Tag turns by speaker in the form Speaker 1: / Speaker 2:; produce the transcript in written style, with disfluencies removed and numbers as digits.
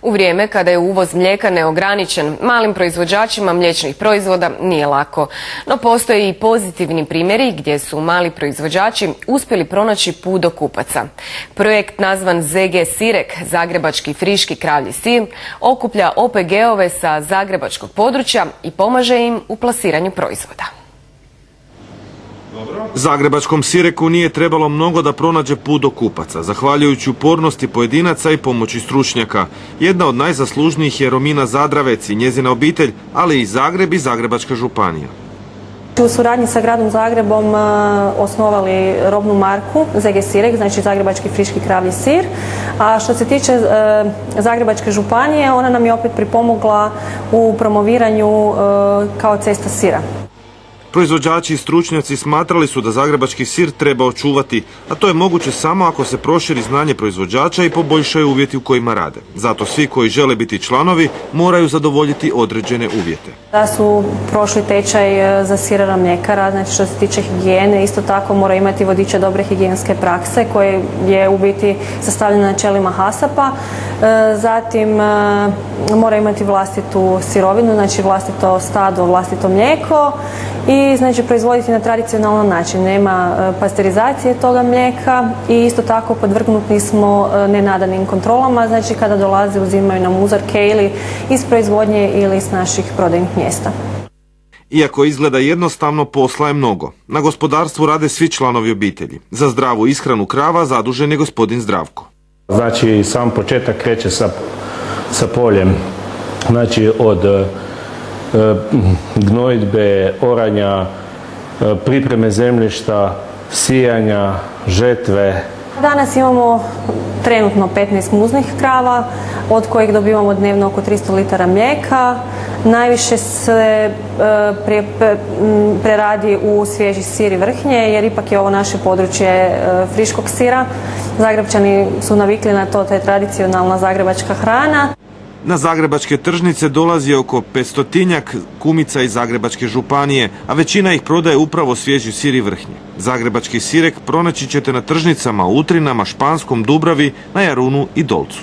Speaker 1: U vrijeme kada je uvoz mlijeka neograničen, malim proizvođačima mliječnih proizvoda nije lako. No postoje i pozitivni primjeri gdje su mali proizvođači uspjeli pronaći put do kupaca. Projekt nazvan ZG Sirek, Zagrebački friški kravlji sir, okuplja OPG-ove sa zagrebačkog područja i pomaže im u plasiranju proizvoda.
Speaker 2: Zagrebačkom Sireku nije trebalo mnogo da pronađe put do kupaca, zahvaljujući upornosti pojedinaca i pomoći stručnjaka. Jedna od najzaslužnijih je Romina Zadravec i njezina obitelj, ali i Zagreb i Zagrebačka županija.
Speaker 3: U suradnji sa gradom Zagrebom osnovali robnu marku ZG Sirek, znači Zagrebački friški kravlji sir. A što se tiče Zagrebačke županije, ona nam je opet pripomogla u promoviranju kao cesta sira.
Speaker 2: Proizvođači i stručnjaci smatrali su da zagrebački sir treba očuvati, a to je moguće samo ako se proširi znanje proizvođača i poboljšaju uvjeti u kojima rade. Zato svi koji žele biti članovi moraju zadovoljiti određene uvjete.
Speaker 3: Da su prošli tečaj za sirara mljekara, znači što se tiče higijene, isto tako mora imati vodiče dobre higijenske prakse koje je u biti sastavljeno na načelima HASAP-a. Zatim mora imati vlastitu sirovinu, znači vlastito stado, vlastito mlijeko i znači proizvoditi na tradicionalan način. Nema pasterizacije toga mlijeka i isto tako podvrgnuti smo nenadanim kontrolama, znači kada dolaze uzimaju nam uzorke ili iz proizvodnje ili iz naših prodajnih mjesta.
Speaker 2: Iako izgleda jednostavno, posla je mnogo. Na gospodarstvu rade svi članovi obitelji. Za zdravu ishranu krava zadužen je gospodin Zdravko.
Speaker 4: Znači sam početak kreće sa poljem, znači od gnojidbe, oranja, pripreme zemljišta, sijanja, žetve.
Speaker 3: Danas imamo trenutno 15 muznih krava, od kojih dobivamo dnevno oko 300 litara mlijeka. Najviše se preradi u svježi sir i vrhnje, jer ipak je ovo naše područje friškog sira. Zagrebčani su navikli na to, to je tradicionalna zagrebačka hrana.
Speaker 2: Na zagrebačke tržnice dolazi oko 500-tinjak kumica iz Zagrebačke županije, a većina ih prodaje upravo svježi sir i vrhnje. Zagrebački Sirek pronaći ćete na tržnicama u Utrinama, Španskom, Dubravi, na Jarunu i Dolcu.